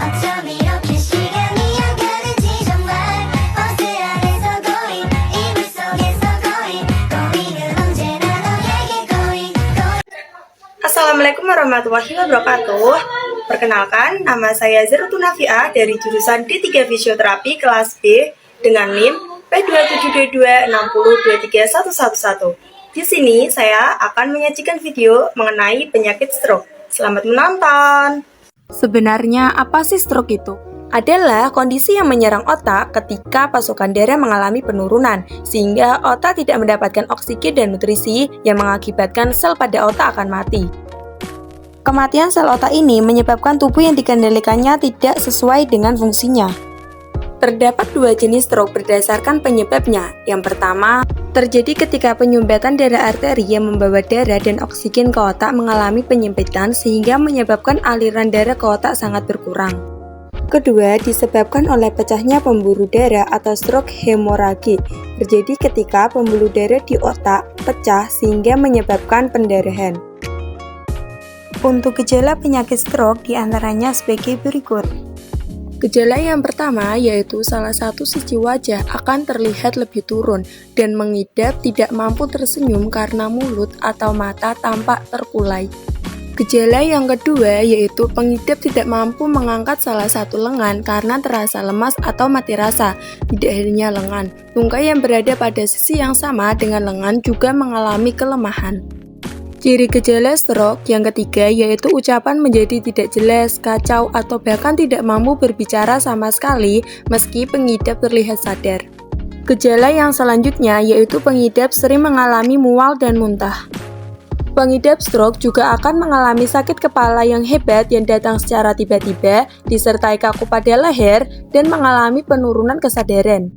어쩜 이렇게 시간이 안 가는지 정말 버스 안에서 고인 이불 속에서 고인 고인은 언제나 너에게 고인 Assalamualaikum warahmatullahi wabarakatuh. Perkenalkan, nama saya Zertu Nafia dari jurusan D3 Fisioterapi kelas B dengan NIM P272260231111. Di sini saya akan menyajikan video mengenai penyakit stroke. Selamat menonton. Sebenarnya apa sih stroke itu? Adalah kondisi yang menyerang otak ketika pasokan darah mengalami penurunan, sehingga otak tidak mendapatkan oksigen dan nutrisi yang mengakibatkan sel pada otak akan mati. Kematian sel otak ini menyebabkan tubuh yang dikendalikannya tidak sesuai dengan fungsinya. Terdapat dua jenis stroke berdasarkan penyebabnya. Yang pertama, terjadi ketika penyumbatan darah arteri yang membawa darah dan oksigen ke otak mengalami penyempitan sehingga menyebabkan aliran darah ke otak sangat berkurang. Kedua, disebabkan oleh pecahnya pembuluh darah atau stroke hemoragik. Terjadi ketika pembuluh darah di otak pecah sehingga menyebabkan pendarahan. Untuk gejala penyakit stroke diantaranya sebagai berikut. Gejala yang pertama yaitu salah satu sisi wajah akan terlihat lebih turun dan mengidap, tidak mampu tersenyum karena mulut atau mata tampak terkulai. Gejala yang kedua yaitu pengidap tidak mampu mengangkat salah satu lengan karena terasa lemas atau mati rasa. Tidak hanya lengan, tungkai yang berada pada sisi yang sama dengan lengan juga mengalami kelemahan. Ciri gejala stroke yang ketiga yaitu ucapan menjadi tidak jelas, kacau, atau bahkan tidak mampu berbicara sama sekali meski pengidap terlihat sadar. Gejala yang selanjutnya yaitu pengidap sering mengalami mual dan muntah. Pengidap stroke juga akan mengalami sakit kepala yang hebat yang datang secara tiba-tiba, disertai kaku pada leher, dan mengalami penurunan kesadaran.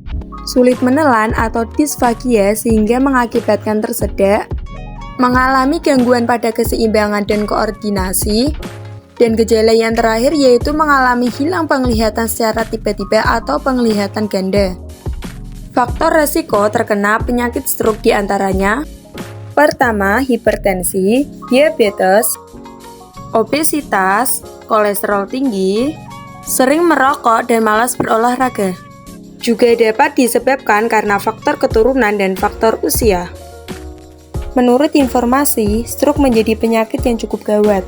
Sulit menelan atau disfagia sehingga mengakibatkan tersedak, mengalami gangguan pada keseimbangan dan koordinasi, dan gejala yang terakhir yaitu mengalami hilang penglihatan secara tiba-tiba atau penglihatan ganda. Faktor resiko terkena penyakit stroke diantaranya: pertama, hipertensi, diabetes, obesitas, kolesterol tinggi, sering merokok, dan malas berolahraga. Juga dapat disebabkan karena faktor keturunan dan faktor usia. Menurut informasi, stroke menjadi penyakit yang cukup gawat.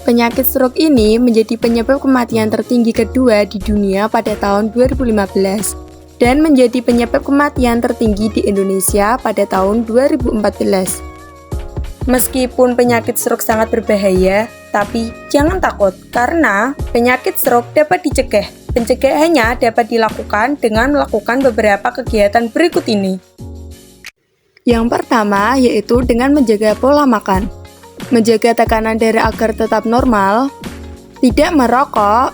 Penyakit stroke ini menjadi penyebab kematian tertinggi kedua di dunia pada tahun 2015 dan menjadi penyebab kematian tertinggi di Indonesia pada tahun 2014. Meskipun penyakit stroke sangat berbahaya, tapi jangan takut karena penyakit stroke dapat dicegah. Pencegahannya dapat dilakukan dengan melakukan beberapa kegiatan berikut ini. Yang pertama yaitu dengan menjaga pola makan, menjaga tekanan darah agar tetap normal, tidak merokok,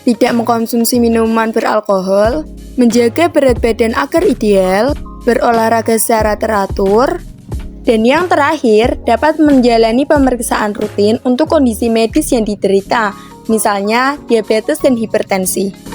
tidak mengkonsumsi minuman beralkohol, menjaga berat badan agar ideal, berolahraga secara teratur, dan yang terakhir dapat menjalani pemeriksaan rutin untuk kondisi medis yang diderita, misalnya diabetes dan hipertensi.